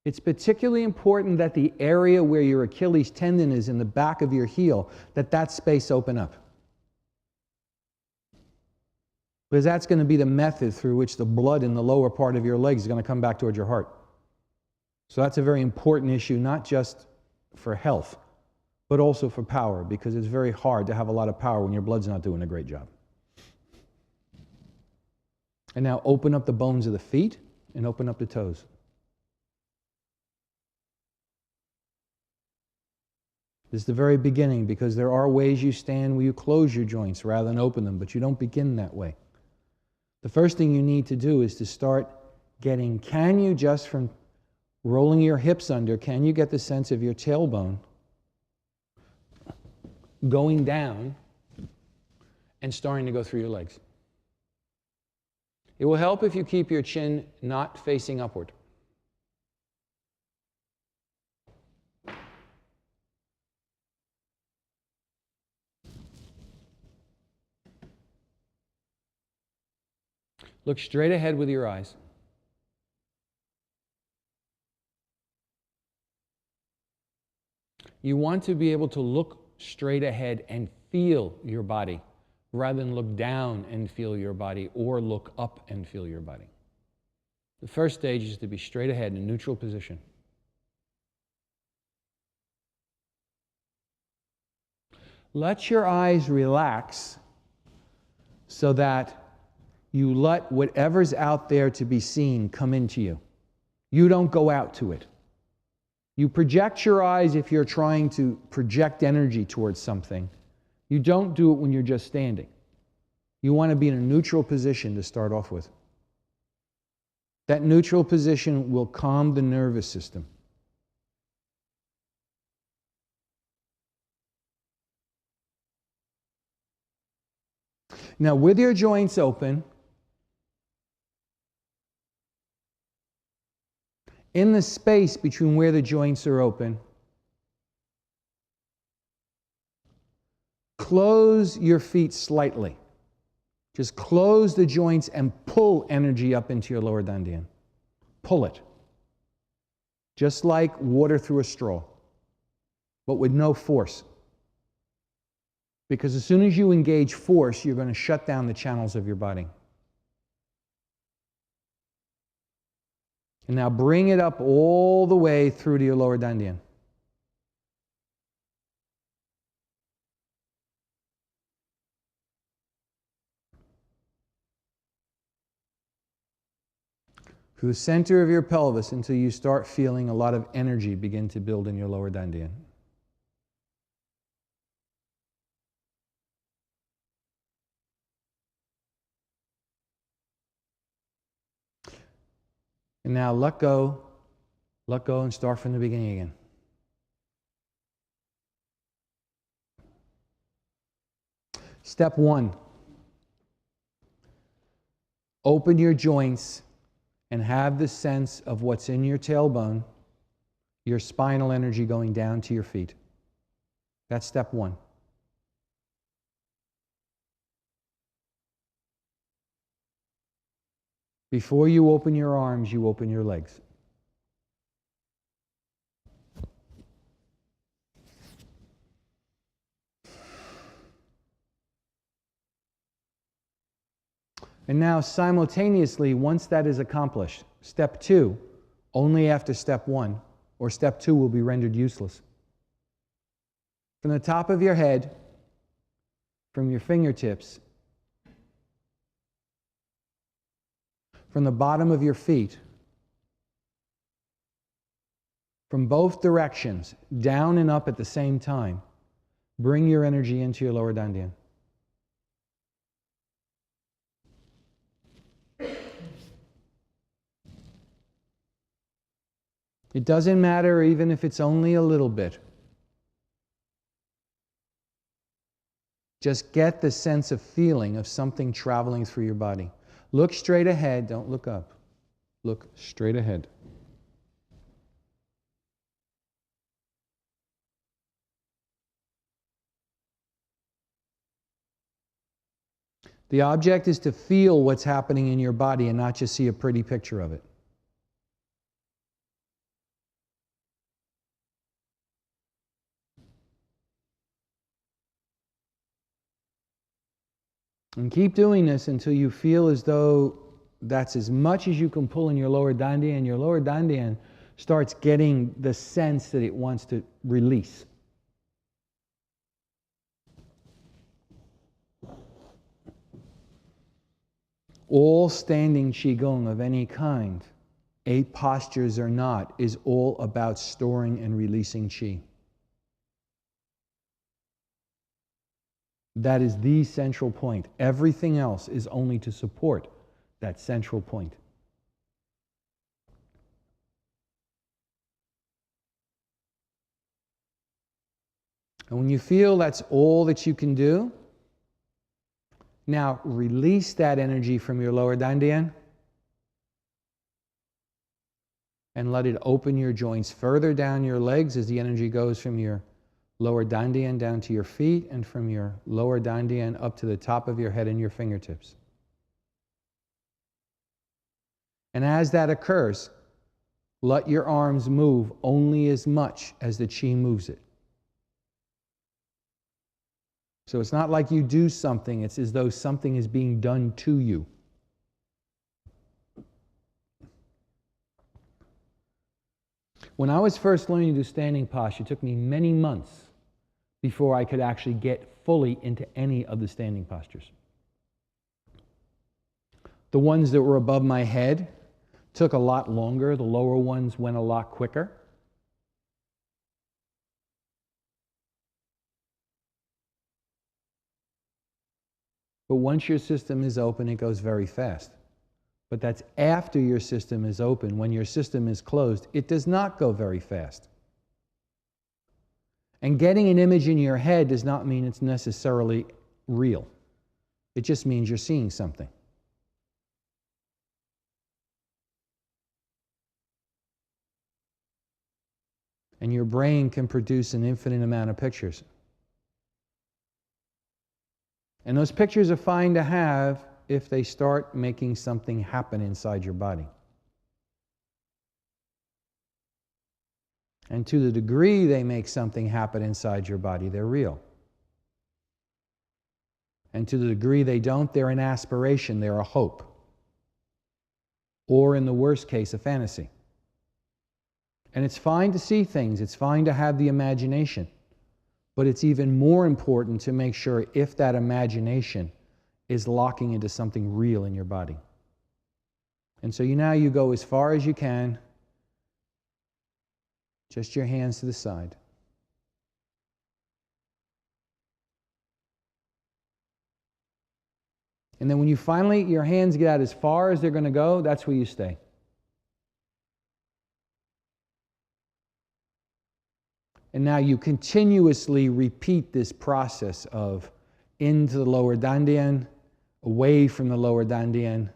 it's particularly important that the area where your Achilles tendon is in the back of your heel, that space open up. Because that's going to be the method through which the blood in the lower part of your legs is going to come back towards your heart. So that's a very important issue, not just for health, but also for power, because it's very hard to have a lot of power when your blood's not doing a great job. And now open up the bones of the feet and open up the toes. This is the very beginning, because there are ways you stand where you close your joints rather than open them, but you don't begin that way. The first thing you need to do is to start getting, can you just from rolling your hips under, can you get the sense of your tailbone going down and starting to go through your legs? It will help if you keep your chin not facing upward. Look straight ahead with your eyes. You want to be able to look straight ahead and feel your body, rather than look down and feel your body or look up and feel your body. The first stage is to be straight ahead in a neutral position. Let your eyes relax so that you let whatever's out there to be seen come into you. You don't go out to it. You project your eyes if you're trying to project energy towards something. You don't do it when you're just standing. You want to be in a neutral position to start off with. That neutral position will calm the nervous system. Now, with your joints open, in the space between where the joints are open, close your feet slightly. Just close the joints and pull energy up into your lower dantian. Pull it. Just like water through a straw, but with no force. Because as soon as you engage force, you're going to shut down the channels of your body. And now bring it up all the way through to your lower dantian. Through the center of your pelvis until you start feeling a lot of energy begin to build in your lower dantian. And now let go and start from the beginning again. Step 1. Open your joints and have the sense of what's in your tailbone, your spinal energy going down to your feet. That's step 1. Before you open your arms, you open your legs. And now simultaneously, once that is accomplished, step 2, only after step 1, or step 2 will be rendered useless. From the top of your head, from your fingertips, from the bottom of your feet, from both directions, down and up at the same time, bring your energy into your lower dantian. It doesn't matter even if it's only a little bit. Just get the sense of feeling of something traveling through your body. Look straight ahead, don't look up. Look straight ahead. The object is to feel what's happening in your body and not just see a pretty picture of it. And keep doing this until you feel as though that's as much as you can pull in your lower dantian. Your lower dantian starts getting the sense that it wants to release. All standing Qigong of any kind, 8 postures or not, is all about storing and releasing Qi. That is the central point. Everything else is only to support that central point. And when you feel that's all that you can do, now release that energy from your lower dantian and let it open your joints further down your legs as the energy goes from your lower dantian down to your feet and from your lower dantian up to the top of your head and your fingertips. And as that occurs, let your arms move only as much as the Qi moves it. So it's not like you do something, it's as though something is being done to you. When I was first learning to do standing posture, it took me many months before I could actually get fully into any of the standing postures. The ones that were above my head took a lot longer. The lower ones went a lot quicker. But once your system is open, it goes very fast. But that's after your system is open. When your system is closed, it does not go very fast. And getting an image in your head does not mean it's necessarily real. It just means you're seeing something. And your brain can produce an infinite amount of pictures. And those pictures are fine to have if they start making something happen inside your body. And to the degree they make something happen inside your body, they're real. And to the degree they don't, they're an aspiration, they're a hope. Or in the worst case, a fantasy. And it's fine to see things, it's fine to have the imagination. But it's even more important to make sure if that imagination is locking into something real in your body. And so now you go as far as you can, just your hands to the side. And then when you finally, your hands get out as far as they're going to go, that's where you stay. And now you continuously repeat this process of into the lower dantian, away from the lower dantian,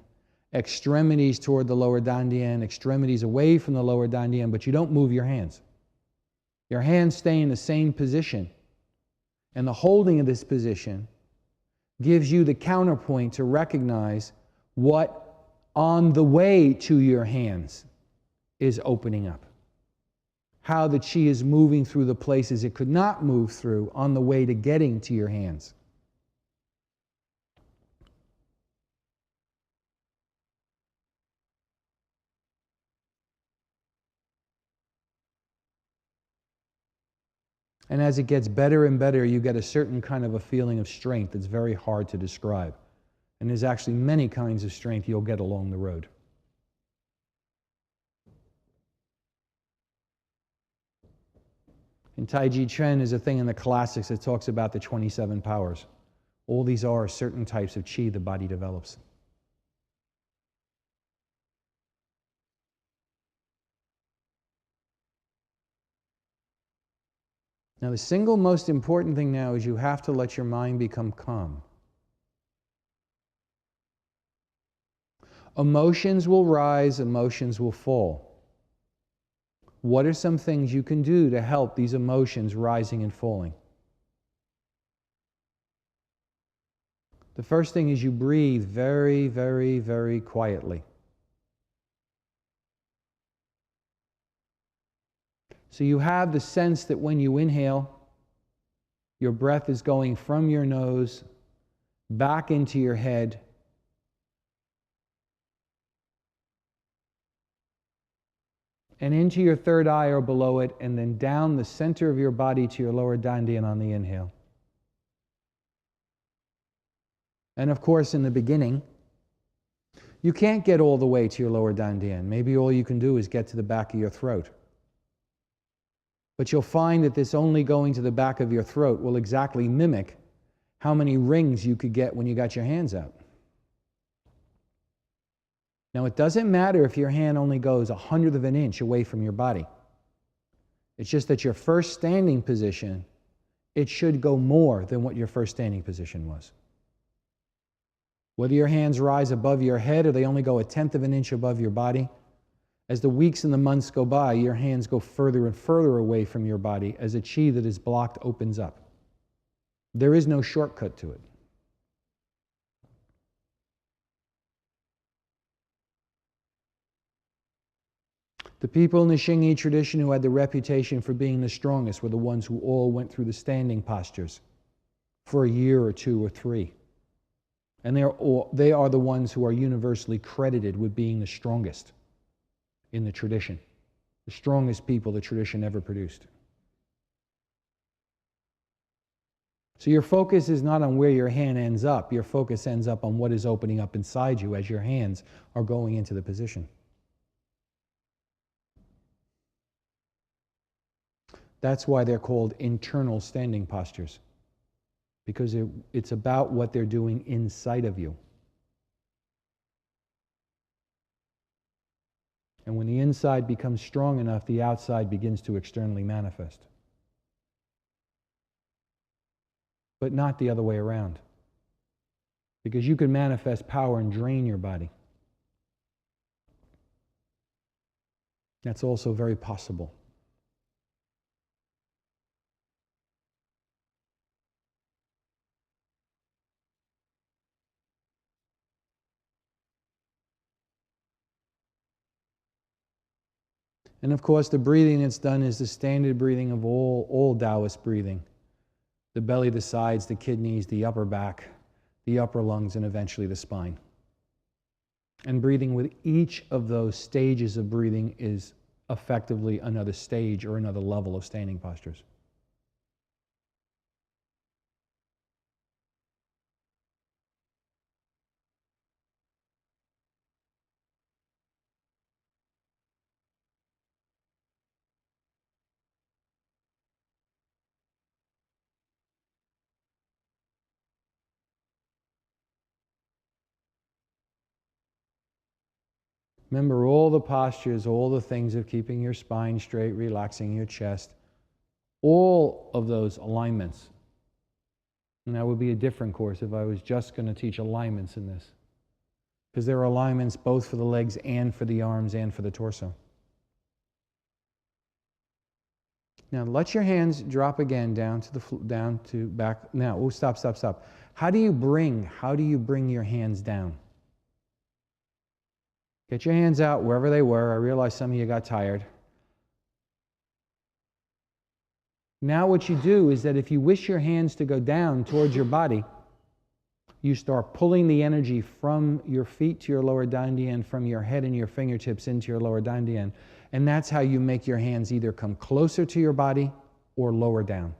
extremities toward the lower dantian, extremities away from the lower dantian, but you don't move your hands. Your hands stay in the same position. And the holding of this position gives you the counterpoint to recognize what on the way to your hands is opening up. How the chi is moving through the places it could not move through on the way to getting to your hands. And as it gets better and better, you get a certain kind of a feeling of strength that's very hard to describe. And there's actually many kinds of strength you'll get along the road. In Tai Chi Chuan, there's a thing in the classics that talks about the 27 powers. All these are certain types of chi the body develops. Now, the single most important thing now is you have to let your mind become calm. Emotions will rise, emotions will fall. What are some things you can do to help these emotions rising and falling? The first thing is you breathe very, very, very quietly. So you have the sense that when you inhale, your breath is going from your nose back into your head, and into your third eye or below it, and then down the center of your body to your lower dantian on the inhale. And of course, in the beginning, you can't get all the way to your lower dantian. Maybe all you can do is get to the back of your throat. But you'll find that this only going to the back of your throat will exactly mimic how many rings you could get when you got your hands out. Now, it doesn't matter if your hand only goes 1/100 of an inch away from your body. It's just that your first standing position, it should go more than what your first standing position was. Whether your hands rise above your head or they only go 1/10 of an inch above your body, as the weeks and the months go by, your hands go further and further away from your body as a chi that is blocked opens up. There is no shortcut to it. The people in the Xingyi tradition who had the reputation for being the strongest were the ones who all went through the standing postures for a year or 2 or 3. And they are the ones who are universally credited with being the strongest in the tradition. The strongest people the tradition ever produced. So your focus is not on where your hand ends up. Your focus ends up on what is opening up inside you as your hands are going into the position. That's why they're called internal standing postures, because it's about what they're doing inside of you. And when the inside becomes strong enough, the outside begins to externally manifest. But not the other way around, because you can manifest power and drain your body. That's also very possible. And of course, the breathing that's done is the standard breathing of all Taoist breathing. The belly, the sides, the kidneys, the upper back, the upper lungs, and eventually the spine. And breathing with each of those stages of breathing is effectively another stage or another level of standing postures. Remember all the postures, all the things of keeping your spine straight, relaxing your chest, all of those alignments. And that would be a different course if I was just going to teach alignments in this. Because there are alignments both for the legs and for the arms and for the torso. Now let your hands drop again down to back. Now, oh, stop. How do you bring your hands down? Get your hands out wherever they were. I realize some of you got tired. Now what you do is that if you wish your hands to go down towards your body, you start pulling the energy from your feet to your lower dantian, from your head and your fingertips into your lower dantian. And that's how you make your hands either come closer to your body or lower down.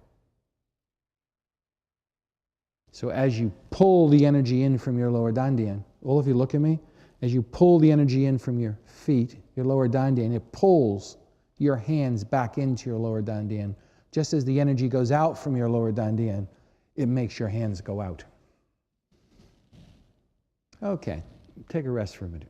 So as you pull the energy in from your lower dantian, all of you look at me. As you pull the energy in from your feet, your lower dantian, it pulls your hands back into your lower dantian. Just as the energy goes out from your lower dantian, it makes your hands go out. Okay, take a rest for a minute.